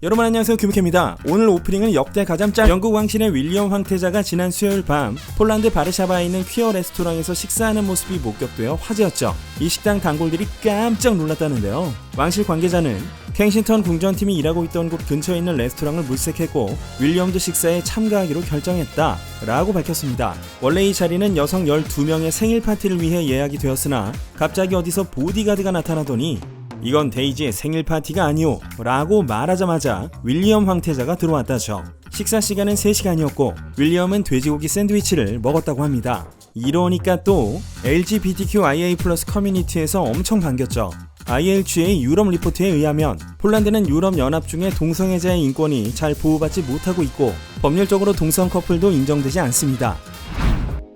여러분 안녕하세요, 규미케입니다. 오늘 오프닝은 역대 가장 짧은 영국 왕실의 윌리엄 황태자가 지난 수요일 밤 폴란드 바르샤바에 있는 퀴어 레스토랑에서 식사하는 모습이 목격되어 화제였죠. 이 식당 단골들이 깜짝 놀랐다는데요. 왕실 관계자는 켄싱턴 궁전팀이 일하고 있던 곳 근처에 있는 레스토랑을 물색했고 윌리엄도 식사에 참가하기로 결정했다 라고 밝혔습니다. 원래 이 자리는 여성 12명의 생일 파티를 위해 예약이 되었으나 갑자기 어디서 보디가드가 나타나더니 이건 데이지의 생일 파티가 아니오 라고 말하자마자 윌리엄 황태자가 들어왔다죠. 식사 시간은 3시간이었고 윌리엄은 돼지고기 샌드위치를 먹었다고 합니다. 이러니까 또 LGBTQIA+ 커뮤니티에서 엄청 반겼죠. ILGA 유럽 리포트에 의하면 폴란드는 유럽 연합 중에 동성애자의 인권이 잘 보호받지 못하고 있고 법률적으로 동성 커플도 인정되지 않습니다.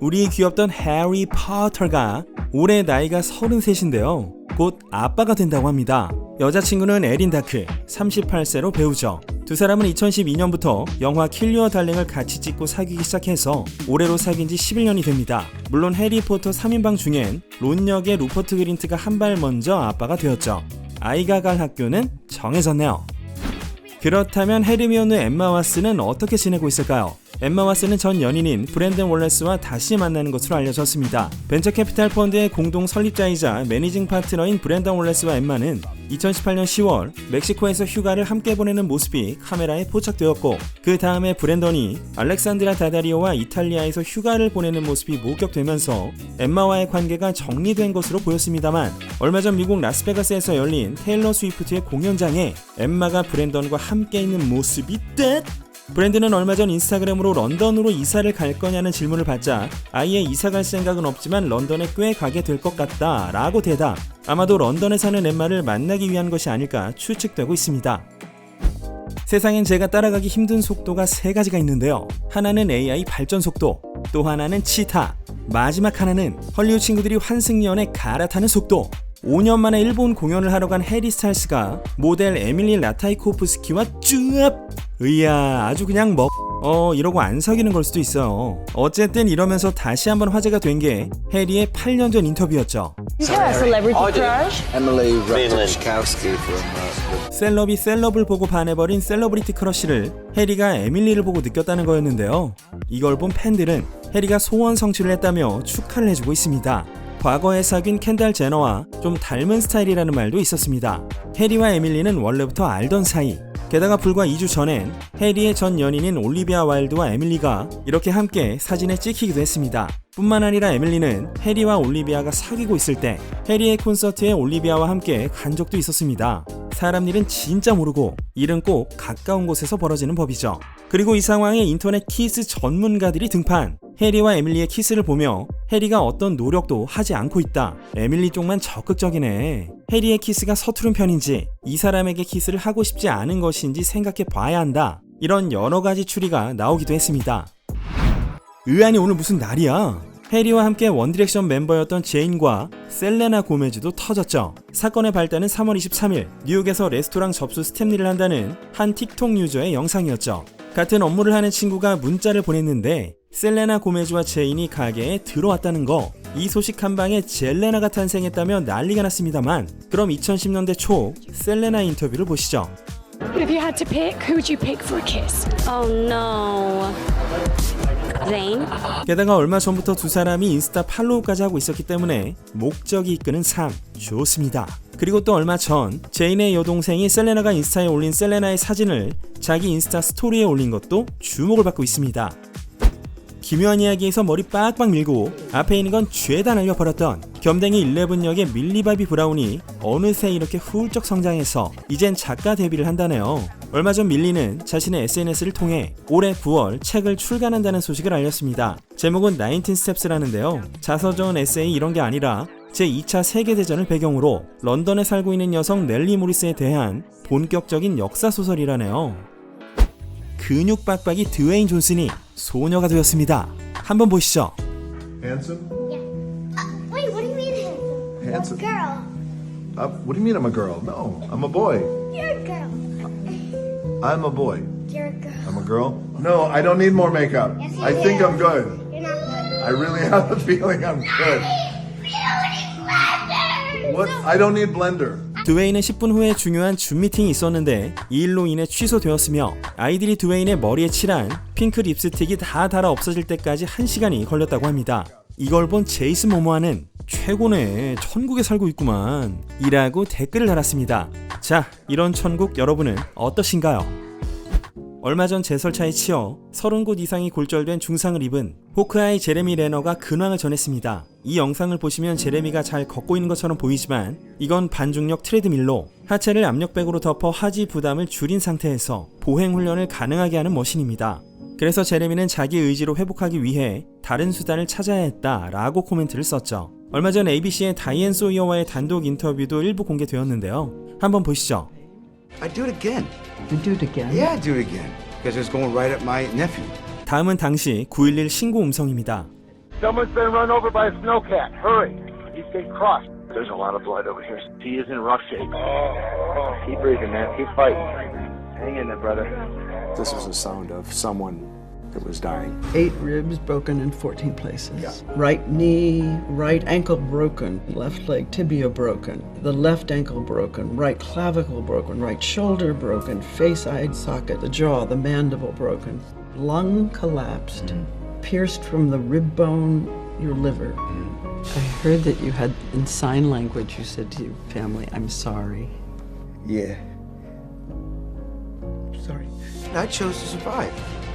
우리 귀엽던 해리 포터가 올해 나이가 33인데요. 곧 아빠가 된다고 합니다. 여자친구는 에린 다크, 38세로 배우죠. 두 사람은 2012년부터 영화 킬 유어 달링을 같이 찍고 사귀기 시작해서 올해로 사귄 지 11년이 됩니다. 물론 해리포터 3인방 중엔 론 역의 루퍼트 그린트가 한 발 먼저 아빠가 되었죠. 아이가 갈 학교는 정해졌네요. 그렇다면 헤르미온느 엠마 왓슨은 어떻게 지내고 있을까요? 엠마 왓슨은 전 연인인 브랜든 월레스와 다시 만나는 것으로 알려졌습니다. 벤처캐피탈 펀드의 공동 설립자이자 매니징 파트너인 브랜든 월레스와 엠마는 2018년 10월 멕시코에서 휴가를 함께 보내는 모습이 카메라에 포착되었고 그 다음에 브랜던이 알렉산드라 다다리오와 이탈리아에서 휴가를 보내는 모습이 목격되면서 엠마와의 관계가 정리된 것으로 보였습니다만 얼마 전 미국 라스베가스에서 열린 테일러 스위프트의 공연장에 엠마가 브랜던과 함께 있는 모습이 떼! 브랜드는 얼마 전 인스타그램으로 런던으로 이사를 갈 거냐는 질문을 받자 아예 이사 갈 생각은 없지만 런던에 꽤 가게 될 것 같다 라고 대답. 아마도 런던에 사는 엠마를 만나기 위한 것이 아닐까 추측되고 있습니다. 세상엔 제가 따라가기 힘든 속도가 3가지가 있는데요. 하나는 AI 발전 속도, 또 하나는 치타, 마지막 하나는 헐리우드 친구들이 환승연애 갈아타는 속도. 5년 만에 일본 공연을 하러 간 해리 스타일스가 모델 에밀리 라타이코프스키와 쭈압! 으이야, 아주 그냥 이러고 안 사귀는 걸 수도 있어요. 어쨌든 이러면서 다시 한번 화제가 된 게 해리의 8년 전 인터뷰였죠. 셀럽이 셀럽을 보고 반해버린 셀러브리티 크러쉬를 해리가 에밀리를 보고 느꼈다는 거였는데요. 이걸 본 팬들은 해리가 소원 성취를 했다며 축하를 해주고 있습니다. 과거에 사귄 켄달 제너와 좀 닮은 스타일이라는 말도 있었습니다. 해리와 에밀리는 원래부터 알던 사이. 게다가 불과 2주 전엔 해리의 전 연인인 올리비아 와일드와 에밀리가 이렇게 함께 사진에 찍히기도 했습니다. 뿐만 아니라 에밀리는 해리와 올리비아가 사귀고 있을 때 해리의 콘서트에 올리비아와 함께 간 적도 있었습니다. 사람 일은 진짜 모르고 일은 꼭 가까운 곳에서 벌어지는 법이죠. 그리고 이 상황에 인터넷 키스 전문가들이 등판. 해리와 에밀리의 키스를 보며 해리가 어떤 노력도 하지 않고 있다. 에밀리 쪽만 적극적이네. 해리의 키스가 서투른 편인지 이 사람에게 키스를 하고 싶지 않은 것인지 생각해 봐야 한다. 이런 여러 가지 추리가 나오기도 했습니다. 의안이 오늘 무슨 날이야? 해리와 함께 원디렉션 멤버였던 제인과 셀레나 고메즈도 터졌죠. 사건의 발단은 3월 23일 뉴욕에서 레스토랑 접수 스텝 일을 한다는 한 틱톡 유저의 영상이었죠. 같은 업무를 하는 친구가 문자를 보냈는데 셀레나 고메즈와 제인이 가게에 들어왔다는 거. 이 소식 한 방에 젤레나가 탄생했다며 난리가 났습니다만 그럼 2010년대 초 셀레나 인터뷰를 보시죠. But if you had to pick, who would you pick for a kiss? Oh no. Zayn? 게다가 얼마 전부터 두 사람이 인스타 팔로우까지 하고 있었기 때문에 목적이 이끄는 삶 좋습니다. 그리고 또 얼마 전 제인의 여동생이 셀레나가 인스타에 올린 셀레나의 사진을 자기 인스타 스토리에 올린 것도 주목을 받고 있습니다. 기묘한 이야기에서 머리 빡빡 밀고 앞에 있는 건 죄다 날려버렸던 겸댕이 11 역의 밀리바비 브라운이 어느새 이렇게 훌쩍 성장해서 이젠 작가 데뷔를 한다네요. 얼마 전 밀리는 자신의 SNS를 통해 올해 9월 책을 출간한다는 소식을 알렸습니다. 제목은 19 Steps라는데요. 자서전 에세이 이런 게 아니라 제2차 세계대전을 배경으로 런던에 살고 있는 여성 넬리 모리스에 대한 본격적인 역사소설이라네요. 근육 빡빡이 드웨인 존슨이 소녀가 되었습니다. 한번 보시죠. Handsome? Yeah. Wait, what do you mean handsome? Handsome? Girl. What do you mean I'm a girl? No, I'm a boy. You're a girl. I'm a boy. You're a girl. I'm a girl? No, I don't need more makeup. Yes, you I think do. I'm good. You're not good. I really have a feeling I'm good. We don't need blender. What? I don't need blender. 드웨인은 10분 후에 중요한 줌 미팅이 있었는데 이 일로 인해 취소되었으며 아이들이 드웨인의 머리에 칠한 핑크 립스틱이 다 닳아 없어질 때까지 1시간이 걸렸다고 합니다. 이걸 본 제이슨 모모아는 최고네, 천국에 살고 있구만 이라고 댓글을 달았습니다. 자, 이런 천국 여러분은 어떠신가요? 얼마 전 제설차에 치여 30곳 이상이 골절된 중상을 입은 호크아이 제레미 레너가 근황을 전했습니다. 이 영상을 보시면 제레미가 잘 걷고 있는 것처럼 보이지만 이건 반중력 트레드밀로 하체를 압력백으로 덮어 하지 부담을 줄인 상태에서 보행 훈련을 가능하게 하는 머신입니다. 그래서 제레미는 자기 의지로 회복하기 위해 다른 수단을 찾아야 했다라고 코멘트를 썼죠. 얼마 전 ABC의 다이앤 소이어와의 단독 인터뷰도 일부 공개되었는데요. 한번 보시죠. I do it again. You do it again? Yeah, I do it again. Because it's going right at my nephew. 다음은 당시 911 신고 음성입니다. Someone's been run over by a snowcat. Hurry. He's been crossed. There's a lot of blood over here. He is in rough shape. Keep breathing, man. Keep fighting. Hang in there, brother. This was the sound of someone that was dying. 8 ribs broken in 14 places. Right knee, right ankle broken, left leg tibia broken, the left ankle broken, right clavicle broken, right shoulder broken, face eye socket, the jaw, the mandible broken, lung collapsed, pierced from the rib bone, your liver. I heard that you had, in sign language, you said to your family, I'm sorry. Yeah. Sorry. I chose to survive.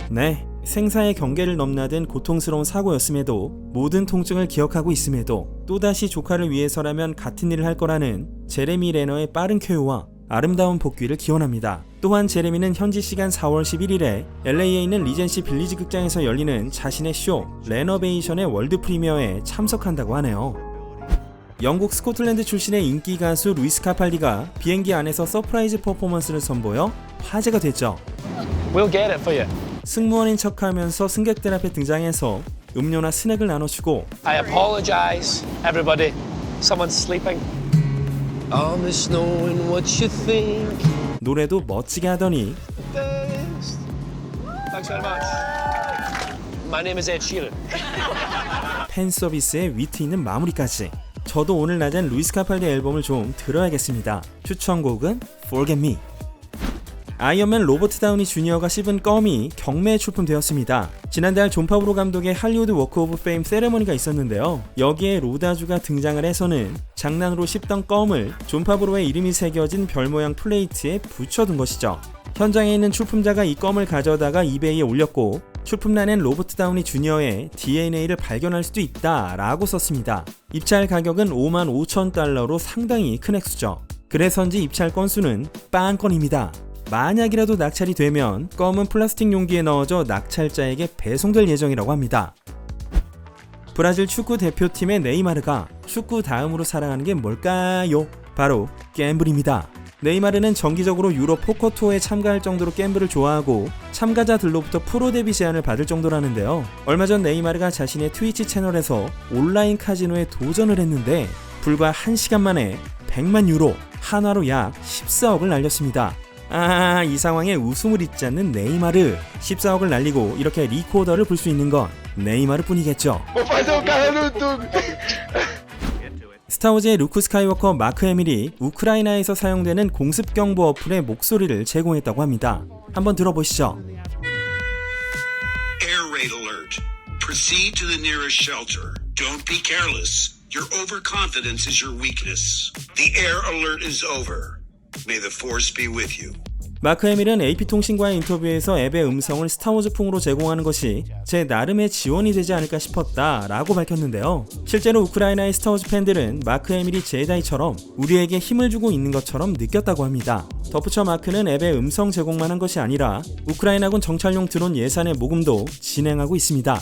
네, 생사의 경계를 넘나든 고통스러운 사고였음에도 모든 통증을 기억하고 있음에도 또다시 조카를 위해서라면 같은 일을 할 거라는 제레미 레너의 빠른 쾌유와 아름다운 복귀를 기원합니다. 또한 제레미는 현지 시간 4월 11일에 LA에 있는 리젠시 빌리지 극장에서 열리는 자신의 쇼 레너베이션의 월드 프리미어에 참석한다고 하네요. 영국 스코틀랜드 출신의 인기 가수 루이스 카팔디가 비행기 안에서 서프라이즈 퍼포먼스를 선보여 화제가 됐죠. We'll get it for you. 승무원인 척하면서 승객들 앞에 등장해서 음료나 스낵을 나눠주고 I apologize, everybody. Someone's sleeping. I miss knowing what you think. 노래도 멋지게 하더니 Thanks. Thanks very much. My name is Ed Sheeran. 팬 서비스에 위트 있는 마무리까지. 저도 오늘 낮엔 루이스 카팔디 앨범을 좀 들어야겠습니다. 추천곡은 Forget Me. 아이언맨 로버트 다우니 주니어가 씹은 껌이 경매에 출품되었습니다. 지난달 존 파브로 감독의 할리우드 워크 오브 페임 세레머니가 있었는데요. 여기에 로다주가 등장을 해서는 장난으로 씹던 껌을 존 파브로의 이름이 새겨진 별 모양 플레이트에 붙여둔 것이죠. 현장에 있는 출품자가 이 껌을 가져다가 이베이에 올렸고 출품란엔 로버트 다우니 주니어의 DNA를 발견할 수도 있다 라고 썼습니다. 입찰 가격은 $55,000로 상당히 큰 액수죠. 그래서인지 입찰 건수는 빵건입니다. 만약이라도 낙찰이 되면 껌은 플라스틱 용기에 넣어져 낙찰자에게 배송될 예정이라고 합니다. 브라질 축구 대표팀의 네이마르가 축구 다음으로 사랑하는 게 뭘까요? 바로 갬블입니다. 네이마르는 정기적으로 유럽 포커 투어에 참가할 정도로 갬블을 좋아하고 참가자들로부터 프로 데뷔 제안을 받을 정도라는데요. 얼마 전 네이마르가 자신의 트위치 채널에서 온라인 카지노에 도전을 했는데 불과 1시간 만에 100만 유로, 한화로 약 14억을 날렸습니다. 이 상황에 웃음을 잇지 않는 네이마르. 14억을 날리고 이렇게 리코더를 불 수 있는 건 네이마르 뿐이겠죠. 스타워즈의 루크 스카이워커 마크 해밀이 우크라이나에서 사용되는 공습 경보 어플의 목소리를 제공했다고 합니다. 한번 들어보시죠. Air raid alert. Proceed to the nearest shelter. Don't be careless. Your overconfidence is your weakness. The air alert is over. May the force be with you. 마크 해밀은 AP통신과의 인터뷰에서 앱의 음성을 스타워즈풍으로 제공하는 것이 제 나름의 지원이 되지 않을까 싶었다 라고 밝혔는데요. 실제로 우크라이나의 스타워즈 팬들은 마크 해밀이 제다이처럼 우리에게 힘을 주고 있는 것처럼 느꼈다고 합니다. 덧붙여 마크는 앱의 음성 제공만 한 것이 아니라 우크라이나군 정찰용 드론 예산의 모금도 진행하고 있습니다.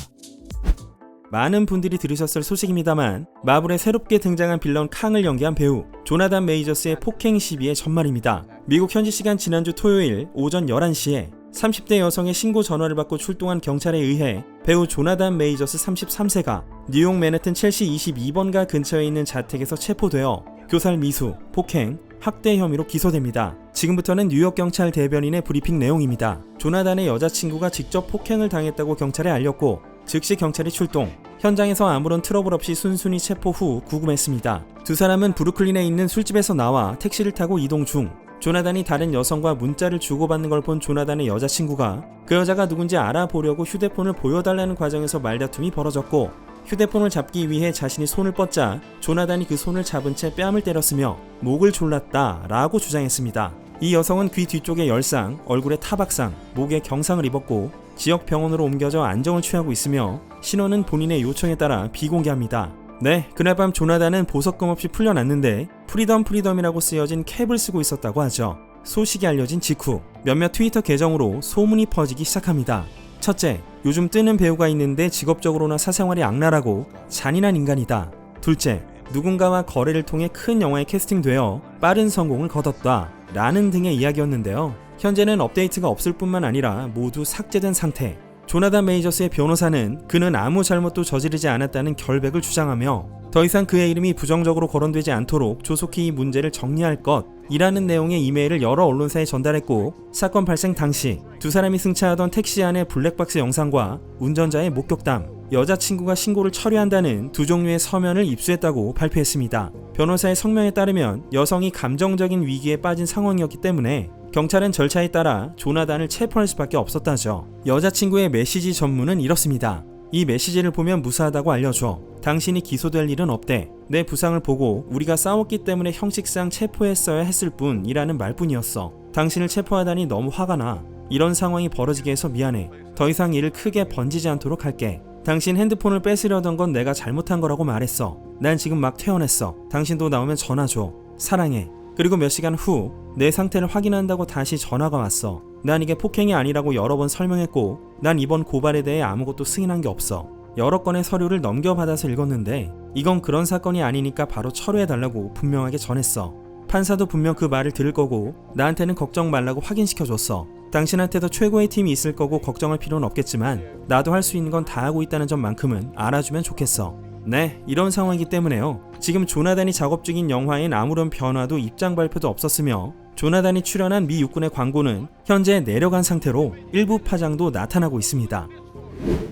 많은 분들이 들으셨을 소식입니다만 마블에 새롭게 등장한 빌런 캉을 연기한 배우 조나단 메이저스의 폭행 시비의 전말입니다. 미국 현지 시간 지난주 토요일 오전 11시에 30대 여성의 신고 전화를 받고 출동한 경찰에 의해 배우 조나단 메이저스 33세가 뉴욕 맨해튼 첼시 22번가 근처에 있는 자택에서 체포되어 교살 미수, 폭행, 학대 혐의로 기소됩니다. 지금부터는 뉴욕 경찰 대변인의 브리핑 내용입니다. 조나단의 여자친구가 직접 폭행을 당했다고 경찰에 알렸고 즉시 경찰이 출동. 현장에서 아무런 트러블 없이 순순히 체포 후 구금했습니다. 두 사람은 브루클린에 있는 술집에서 나와 택시를 타고 이동 중 조나단이 다른 여성과 문자를 주고받는 걸 본 조나단의 여자친구가 그 여자가 누군지 알아보려고 휴대폰을 보여달라는 과정에서 말다툼이 벌어졌고, 휴대폰을 잡기 위해 자신이 손을 뻗자 조나단이 그 손을 잡은 채 뺨을 때렸으며 목을 졸랐다 라고 주장했습니다. 이 여성은 귀 뒤쪽에 열상, 얼굴에 타박상, 목에 경상을 입었고 지역 병원으로 옮겨져 안정을 취하고 있으며 신원은 본인의 요청에 따라 비공개합니다. 네, 그날 밤 조나단은 보석금 없이 풀려났는데 프리덤이라고 쓰여진 캡을 쓰고 있었다고 하죠. 소식이 알려진 직후 몇몇 트위터 계정으로 소문이 퍼지기 시작합니다. 첫째, 요즘 뜨는 배우가 있는데 직업적으로나 사생활이 악랄하고 잔인한 인간이다. 둘째, 누군가와 거래를 통해 큰 영화에 캐스팅되어 빠른 성공을 거뒀다 라는 등의 이야기였는데요. 현재는 업데이트가 없을 뿐만 아니라 모두 삭제된 상태. 조나단 메이저스의 변호사는 그는 아무 잘못도 저지르지 않았다는 결백을 주장하며 더 이상 그의 이름이 부정적으로 거론되지 않도록 조속히 이 문제를 정리할 것이라는 내용의 이메일을 여러 언론사에 전달했고, 사건 발생 당시 두 사람이 승차하던 택시 안의 블랙박스 영상과 운전자의 목격담, 여자친구가 신고를 처리한다는 두 종류의 서면을 입수했다고 발표했습니다. 변호사의 성명에 따르면 여성이 감정적인 위기에 빠진 상황이었기 때문에 경찰은 절차에 따라 조나단을 체포할 수밖에 없었다죠. 여자친구의 메시지 전문은 이렇습니다. 이 메시지를 보면 무사하다고 알려줘. 당신이 기소될 일은 없대. 내 부상을 보고 우리가 싸웠기 때문에 형식상 체포했어야 했을 뿐이라는 말뿐이었어. 당신을 체포하다니 너무 화가 나. 이런 상황이 벌어지게 해서 미안해. 더 이상 일을 크게 번지지 않도록 할게. 당신 핸드폰을 뺏으려던 건 내가 잘못한 거라고 말했어. 난 지금 막 퇴원했어. 당신도 나오면 전화 줘. 사랑해. 그리고 몇 시간 후 내 상태를 확인한다고 다시 전화가 왔어. 난 이게 폭행이 아니라고 여러 번 설명했고 난 이번 고발에 대해 아무것도 승인한 게 없어. 여러 건의 서류를 넘겨받아서 읽었는데 이건 그런 사건이 아니니까 바로 철회해달라고 분명하게 전했어. 판사도 분명 그 말을 들을 거고 나한테는 걱정 말라고 확인시켜줬어. 당신한테도 최고의 팀이 있을 거고 걱정할 필요는 없겠지만 나도 할 수 있는 건 다 하고 있다는 점만큼은 알아주면 좋겠어. 네, 이런 상황이기 때문에요. 지금 조나단이 작업 중인 영화엔 아무런 변화도 입장 발표도 없었으며 조나단이 출연한 미 육군의 광고는 현재 내려간 상태로 일부 파장도 나타나고 있습니다.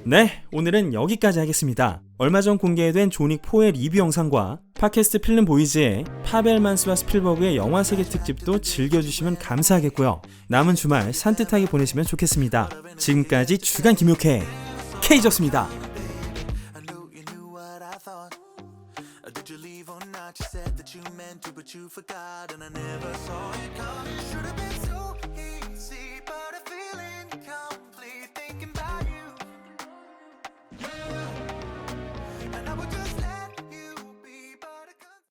네, 오늘은 여기까지 하겠습니다. 얼마 전 공개된 존윅4의 리뷰 영상과 팟캐스트 필름 보이즈의 파벨만스와 스필버그의 영화 세계 특집도 즐겨주시면 감사하겠고요. 남은 주말 산뜻하게 보내시면 좋겠습니다. 지금까지 주간 김용케 K였습니다. Did you leave or not? You said that you meant to, but you forgot, and I never saw it coming. Should have been so easy.